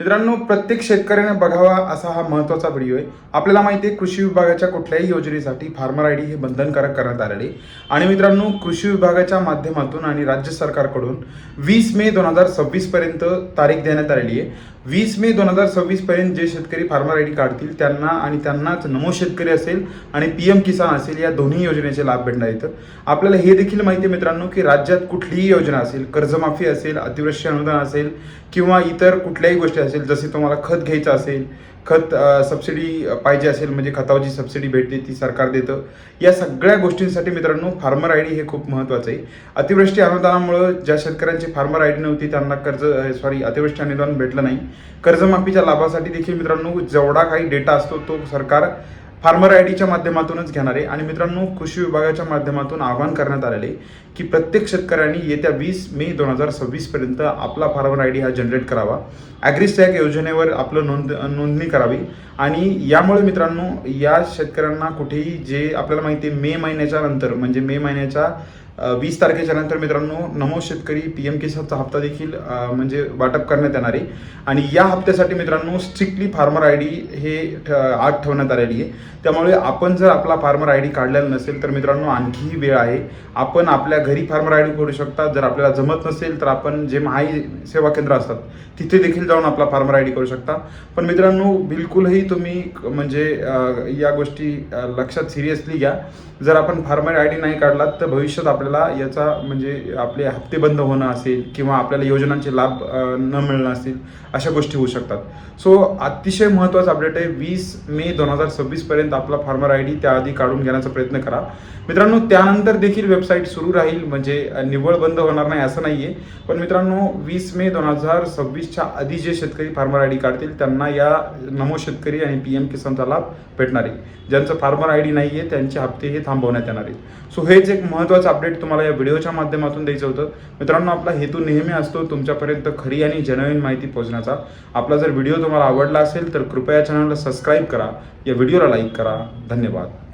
मित्रांनो, प्रत्येक शेतकऱ्याने बघावा असा हा महत्त्वाचा व्हिडिओ आहे। आपल्याला माहिती आहे कृषी विभागाच्या कुठल्याही योजनेसाठी फार्मर आयडी हे बंधनकारक करण्यात आलेले आहे। आणि मित्रांनो, कृषी विभागाच्या माध्यमातून आणि राज्य सरकारकडून 20 मे 2026 पर्यंत तारीख देण्यात आलेली आहे। 20 मे 2026 पर्यंत जे शेतकरी फार्मर आयडी काढतील त्यांना आणि त्यांनाच नमो शेतकरी असेल आणि पीएम किसान असेल या दोन्ही योजनेचे लाभ भेटणार आहेत। आपल्याला हे देखील माहिती आहे मित्रांनो की राज्यात कुठलीही योजना असेल, कर्जमाफी असेल, अतिवृष्टी अनुदान असेल किंवा इतर कुठल्याही गोष्टी असेल, जसे तुम्हाला खत घ्यायचं असेल, खत सबसिडी पाहिजे असेल म्हणजे खतावरची सबसिडी भेटते ती सरकार देतं। या सगळ्या गोष्टींसाठी मित्रांनो फार्मर आयडी हे खूप महत्त्वाचं आहे। अतिवृष्टी अनुदानामुळे ज्या शेतकऱ्यांची फार्मर आयडी नव्हती त्यांना अतिवृष्टी अनुदान भेटलं नाही। कर्जमाफीच्या लाभासाठी देखील मित्रांनो जेवढा काही डेटा असतो तो सरकार फार्मर आयडीच्या माध्यमातूनच घेणार आहे। आणि मित्रांनो, कृषी विभागाच्या माध्यमातून आवाहन करण्यात आलेले की प्रत्येक शेतकऱ्यांनी येत्या 20 मे 2026 पर्यंत आपला फार्मर आयडी हा जनरेट करावा। ॲग्रीस्टॅग योजनेवर आपलं नोंदणी करावी। आणि यामुळे मित्रांनो या शेतकऱ्यांना कुठेही जे आपल्याला माहिती आहे मे महिन्याच्या नंतर म्हणजे मे महिन्याच्या 20 तारखेच्या नंतर मित्रांनो नमो शेतकरी पीएम किसानचा हप्ता देखील म्हणजे वाटप करण्यात येणार आहे। आणि या हप्त्यासाठी मित्रांनो स्ट्रिक्टली फार्मर आयडी हे आत ठेवण्यात आलेली आहे। त्यामुळे आपण जर आपला फार्मर आयडी काढलेला नसेल तर मित्रांनो आणखीही वेळ आहे। आपण आपल्या घरी फार्मर आयडी काढू शकता। जर आपल्याला जमत नसेल तर आपण जे महाई सेवा केंद्र असतात तिथे देखील जाऊन आपला फार्मर आयडी करू शकता। पण मित्रांनो बिलकुलही तुम्ही म्हणजे या गोष्टी लक्षात सिरियसली घ्या। जर आपण फार्मर आयडी नाही काढला तर भविष्यात आपल्याला याचा म्हणजे आपले हप्ते बंद होणं असेल किंवा आपल्याला योजनांचे लाभ न मिळणं असेल अशा गोष्टी होऊ शकतात। सो अतिशय महत्त्वाचा अपडेट आहे, 20 मे 2026 पर्यंत आपला फार्मर आयडी त्याआधी काढून घेण्याचा प्रयत्न करा मित्रांनो। त्यानंतर देखील वेबसाईट सुरू राहील म्हणजे निव्वळ बंद होणार नाही असं नाही आहे। पण मित्रांनो 20 मे 2026च्या आधी जे शेतकरी फार्मर आयडी काढतील त्यांना या नमो शेतकरी आणि पीएम किसानचा लाभ भेटणार आहे। ज्यांचं फार्मर आयडी नाही आहे त्यांचे हप्ते हे थांबवण्यात येणार आहेत। सो हेच एक महत्त्वाचं अपडेट तुम्हाला या व्हिडिओच्या माध्यमातून द्यायचं होतं मित्रांनो। आपला हेतू नेहमी असतो तुमच्यापर्यंत खरी आणि जेन्युइन माहिती पोहोचण्याचा। आपला जर व्हिडिओ तुम्हाला आवडला असेल तर कृपया चॅनलला सबस्क्राईब करा, या व्हिडिओला लाईक करा। धन्यवाद।